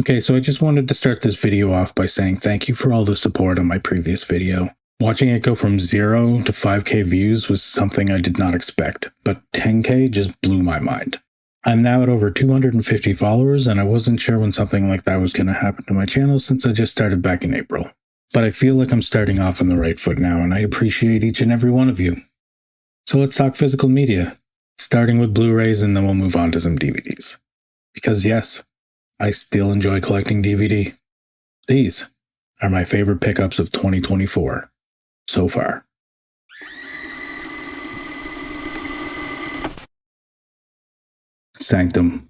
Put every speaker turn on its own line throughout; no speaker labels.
Okay, so I just wanted to start this video off by saying thank you for all the support on my previous video. Watching it go from 0 to 5k views was something I did not expect, but 10k just blew my mind. I'm now at over 250 followers, and I wasn't sure when something like that was going to happen to my channel since I just started back in April. But I feel like I'm starting off on the right foot now, and I appreciate each and every one of you. So let's talk physical media, starting with Blu-rays, and then we'll move on to some DVDs. Because yes, I still enjoy collecting DVD. These are my favorite pickups of 2024 so far. Sanctum.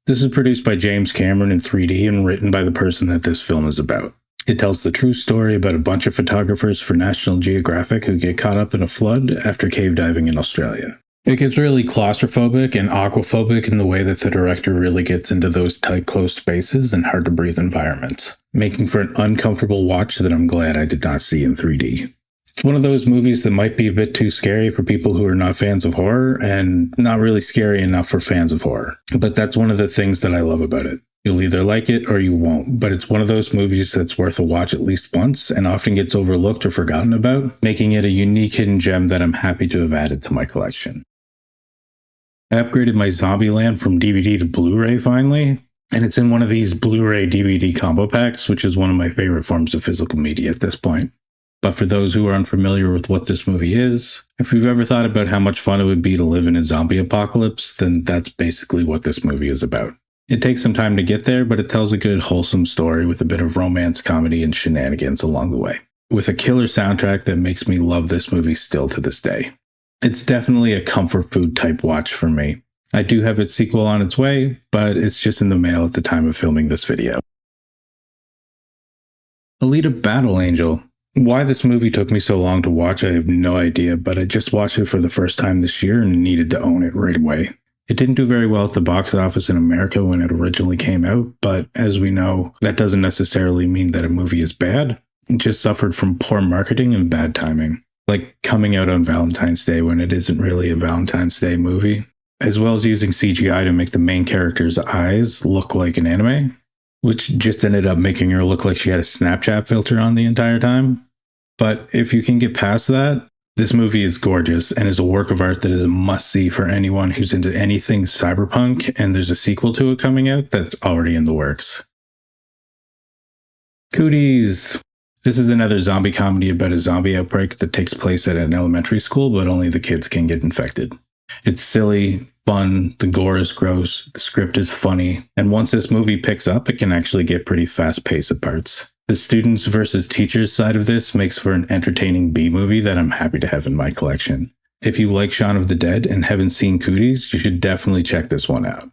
This is produced by James Cameron in 3D and written by the person that this film is about. It tells the true story about a bunch of photographers for National Geographic who get caught up in a flood after cave diving in Australia. It gets really claustrophobic and aquaphobic in the way that the director really gets into those tight, close spaces and hard-to-breathe environments, making for an uncomfortable watch that I'm glad I did not see in 3D. It's one of those movies that might be a bit too scary for people who are not fans of horror, and not really scary enough for fans of horror. But that's one of the things that I love about it. You'll either like it or you won't, but it's one of those movies that's worth a watch at least once and often gets overlooked or forgotten about, making it a unique hidden gem that I'm happy to have added to my collection. I upgraded my Zombieland from DVD to Blu-ray finally, and it's in one of these Blu-ray DVD combo packs, which is one of my favorite forms of physical media at this point. But for those who are unfamiliar with what this movie is, if you've ever thought about how much fun it would be to live in a zombie apocalypse, then that's basically what this movie is about. It takes some time to get there, but it tells a good, wholesome story with a bit of romance, comedy, and shenanigans along the way, with a killer soundtrack that makes me love this movie still to this day. It's definitely a comfort food type watch for me. I do have its sequel on its way, but it's just in the mail at the time of filming this video. Alita Battle Angel. Why this movie took me so long to watch, I have no idea, but I just watched it for the first time this year and needed to own it right away. It didn't do very well at the box office in America when it originally came out, but as we know, that doesn't necessarily mean that a movie is bad. It just suffered from poor marketing and bad timing, like coming out on Valentine's Day when it isn't really a Valentine's Day movie, as well as using CGI to make the main character's eyes look like an anime, which just ended up making her look like she had a Snapchat filter on the entire time. But if you can get past that, this movie is gorgeous and is a work of art that is a must-see for anyone who's into anything cyberpunk, and there's a sequel to it coming out that's already in the works. Cooties. This is another zombie comedy about a zombie outbreak that takes place at an elementary school, but only the kids can get infected. It's silly, fun, the gore is gross, the script is funny, and once this movie picks up, it can actually get pretty fast-paced at parts. The students versus teachers side of this makes for an entertaining B-movie that I'm happy to have in my collection. If you like Shaun of the Dead and haven't seen Cooties, you should definitely check this one out.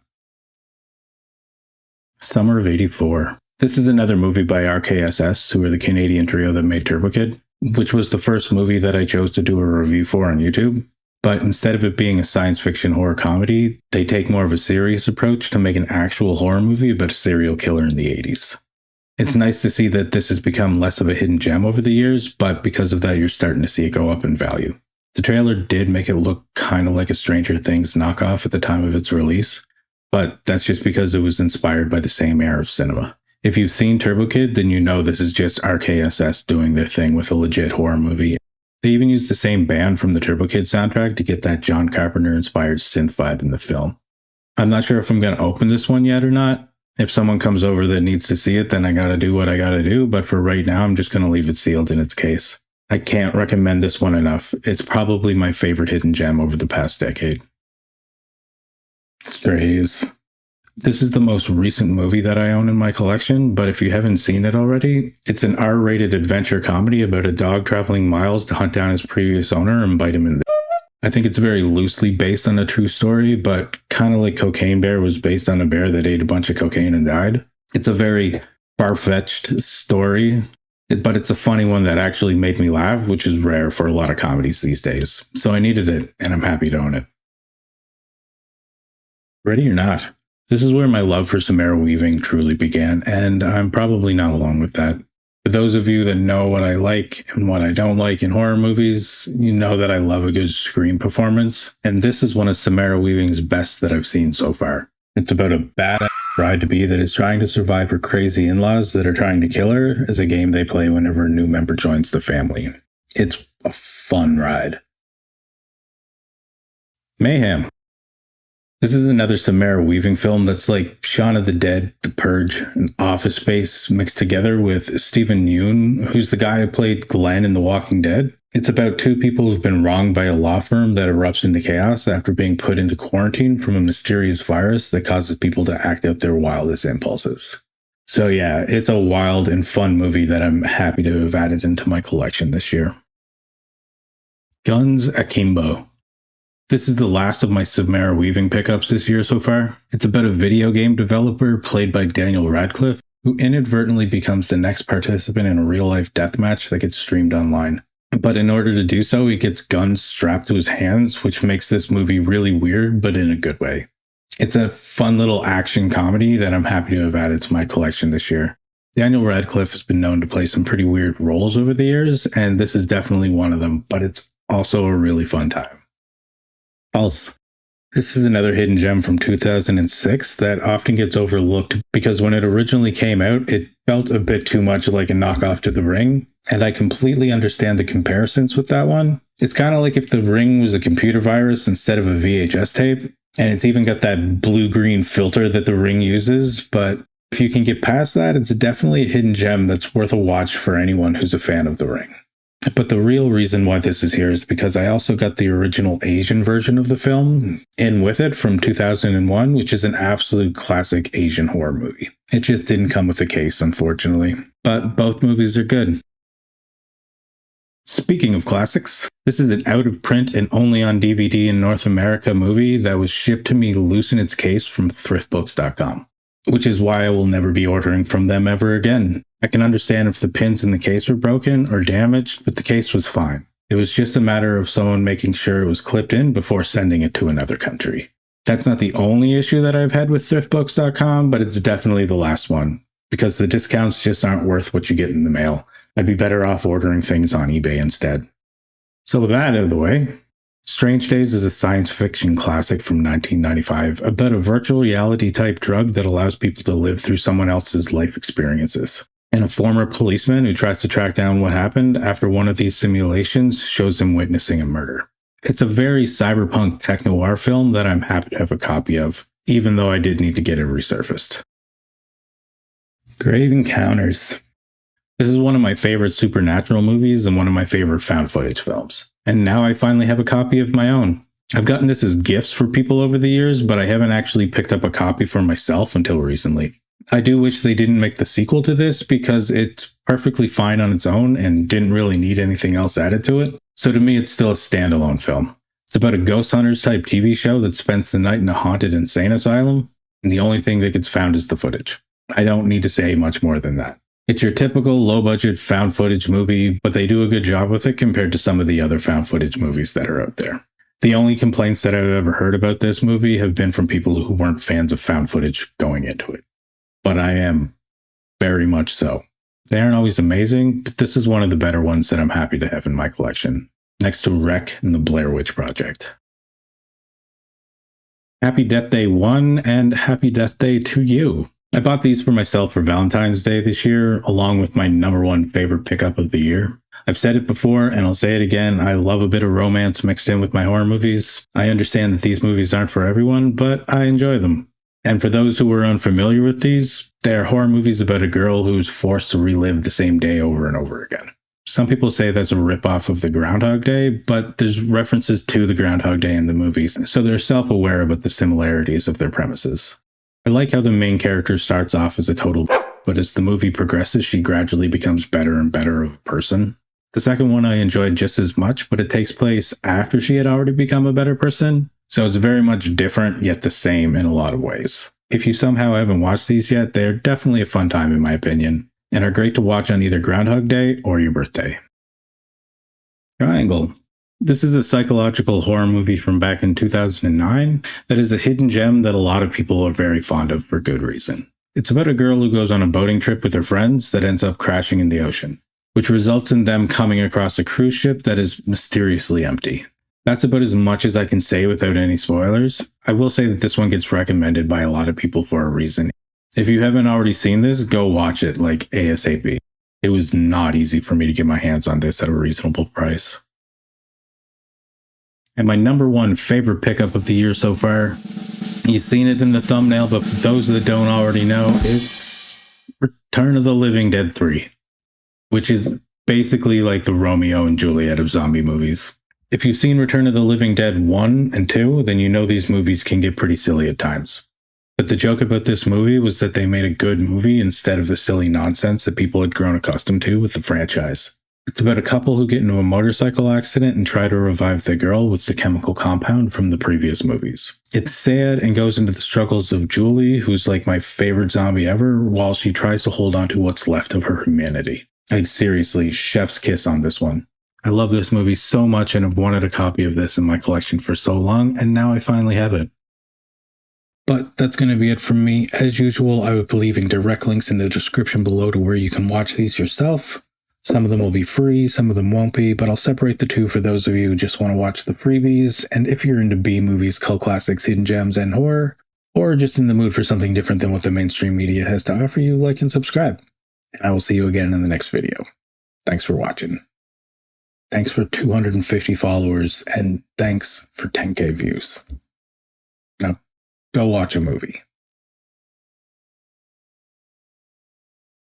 Summer of '84. This is another movie by RKSS, who are the Canadian trio that made Turbo Kid, which was the first movie that I chose to do a review for on YouTube. But instead of it being a science fiction horror comedy, they take more of a serious approach to make an actual horror movie about a serial killer in the 80s. It's nice to see that this has become less of a hidden gem over the years, but because of that, you're starting to see it go up in value. The trailer did make it look kind of like a Stranger Things knockoff at the time of its release, but that's just because it was inspired by the same era of cinema. If you've seen Turbo Kid, then you know this is just RKSS doing their thing with a legit horror movie. They even used the same band from the Turbo Kid soundtrack to get that John Carpenter-inspired synth vibe in the film. I'm not sure if I'm going to open this one yet or not. If someone comes over that needs to see it, then I gotta do what I gotta do, but for right now, I'm just gonna leave it sealed in its case. I can't recommend this one enough. It's probably my favorite hidden gem over the past decade. Strays. This is the most recent movie that I own in my collection, but if you haven't seen it already, it's an R-rated adventure comedy about a dog traveling miles to hunt down his previous owner and bite him in the... I think it's very loosely based on a true story, but kind of like Cocaine Bear was based on a bear that ate a bunch of cocaine and died. It's a very far-fetched story, but it's a funny one that actually made me laugh, which is rare for a lot of comedies these days. So I needed it, and I'm happy to own it. Ready or not? This is where my love for Samara Weaving truly began, and I'm probably not alone with that. For those of you that know what I like and what I don't like in horror movies, you know that I love a good scream performance, and this is one of Samara Weaving's best that I've seen so far. It's about a badass bride to be that is trying to survive her crazy in-laws that are trying to kill her is a game they play whenever a new member joins the family. It's a fun ride. Mayhem. This is another Samara Weaving film that's like Shaun of the Dead, The Purge, and Office Space mixed together with Stephen Yeun, who's the guy who played Glenn in The Walking Dead. It's about two people who've been wronged by a law firm that erupts into chaos after being put into quarantine from a mysterious virus that causes people to act out their wildest impulses. So yeah, it's a wild and fun movie that I'm happy to have added into my collection this year. Guns Akimbo. This is the last of my Samara Weaving pickups this year so far. It's about a video game developer played by Daniel Radcliffe, who inadvertently becomes the next participant in a real-life deathmatch that gets streamed online. But in order to do so, he gets guns strapped to his hands, which makes this movie really weird, but in a good way. It's a fun little action comedy that I'm happy to have added to my collection this year. Daniel Radcliffe has been known to play some pretty weird roles over the years, and this is definitely one of them, but it's also a really fun time. Pulse. This is another hidden gem from 2006 that often gets overlooked because when it originally came out, it felt a bit too much like a knockoff to The Ring, and I completely understand the comparisons with that one. It's kind of like if The Ring was a computer virus instead of a VHS tape, and it's even got that blue-green filter that The Ring uses, but if you can get past that, it's definitely a hidden gem that's worth a watch for anyone who's a fan of The Ring. But the real reason why this is here is because I also got the original Asian version of the film in with it from 2001, which is an absolute classic Asian horror movie. It just didn't come with a case, unfortunately. But both movies are good. Speaking of classics, this is an out-of-print and only on DVD in North America movie that was shipped to me loose in its case from thriftbooks.com, which is why I will never be ordering from them ever again. I can understand if the pins in the case were broken or damaged, but the case was fine. It was just a matter of someone making sure it was clipped in before sending it to another country. That's not the only issue that I've had with thriftbooks.com, but it's definitely the last one, because the discounts just aren't worth what you get in the mail. I'd be better off ordering things on eBay instead. So with that out of the way, Strange Days is a science fiction classic from 1995 about a virtual reality type drug that allows people to live through someone else's life experiences. And a former policeman who tries to track down what happened after one of these simulations shows him witnessing a murder. It's a very cyberpunk tech-noir film that I'm happy to have a copy of, even though I did need to get it resurfaced. Grave Encounters. This is one of my favorite supernatural movies and one of my favorite found footage films. And now I finally have a copy of my own. I've gotten this as gifts for people over the years, but I haven't actually picked up a copy for myself until recently. I do wish they didn't make the sequel to this because it's perfectly fine on its own and didn't really need anything else added to it. So to me, it's still a standalone film. It's about a ghost hunters type TV show that spends the night in a haunted insane asylum, and the only thing that gets found is the footage. I don't need to say much more than that. It's your typical low-budget found footage movie, but they do a good job with it compared to some of the other found footage movies that are out there. The only complaints that I've ever heard about this movie have been from people who weren't fans of found footage going into it. But I am very much so. They aren't always amazing, but this is one of the better ones that I'm happy to have in my collection, next to Wreck and the Blair Witch Project. Happy Death Day 1 and Happy Death Day to you. I bought these for myself for Valentine's Day this year, along with my #1 favorite pickup of the year. I've said it before, and I'll say it again, I love a bit of romance mixed in with my horror movies. I understand that these movies aren't for everyone, but I enjoy them. And for those who are unfamiliar with these, they are horror movies about a girl who's forced to relive the same day over and over again. Some people say that's a ripoff of the Groundhog Day, but there's references to the Groundhog Day in the movies, so they're self-aware about the similarities of their premises. I like how the main character starts off as a total but as the movie progresses, she gradually becomes better and better of a person. The second one I enjoyed just as much, but it takes place after she had already become a better person. So it's very much different, yet the same in a lot of ways. If you somehow haven't watched these yet, they're definitely a fun time in my opinion, and are great to watch on either Groundhog Day or your birthday. Triangle. This is a psychological horror movie from back in 2009 that is a hidden gem that a lot of people are very fond of for good reason. It's about a girl who goes on a boating trip with her friends that ends up crashing in the ocean, which results in them coming across a cruise ship that is mysteriously empty. That's about as much as I can say without any spoilers. I will say that this one gets recommended by a lot of people for a reason. If you haven't already seen this, go watch it like ASAP. It was not easy for me to get my hands on this at a reasonable price. And my number one favorite pickup of the year so far, you've seen it in the thumbnail, but for those that don't already know, it's Return of the Living Dead 3, which is basically like the Romeo and Juliet of zombie movies. If you've seen Return of the Living Dead 1 and 2, then you know these movies can get pretty silly at times. But the joke about this movie was that they made a good movie instead of the silly nonsense that people had grown accustomed to with the franchise. It's about a couple who get into a motorcycle accident and try to revive the girl with the chemical compound from the previous movies. It's sad and goes into the struggles of Julie, who's like my favorite zombie ever, while she tries to hold on to what's left of her humanity. Like seriously, chef's kiss on this one. I love this movie so much and have wanted a copy of this in my collection for so long, and now I finally have it. But that's going to be it from me. As usual, I will be leaving direct links in the description below to where you can watch these yourself. Some of them will be free, some of them won't be, but I'll separate the two for those of you who just want to watch the freebies, and if you're into B movies, cult classics, hidden gems, and horror, or just in the mood for something different than what the mainstream media has to offer you, like and subscribe. And I will see you again in the next video. Thanks for watching. Thanks for 250 followers, and thanks for 10K views. Now, go watch a movie.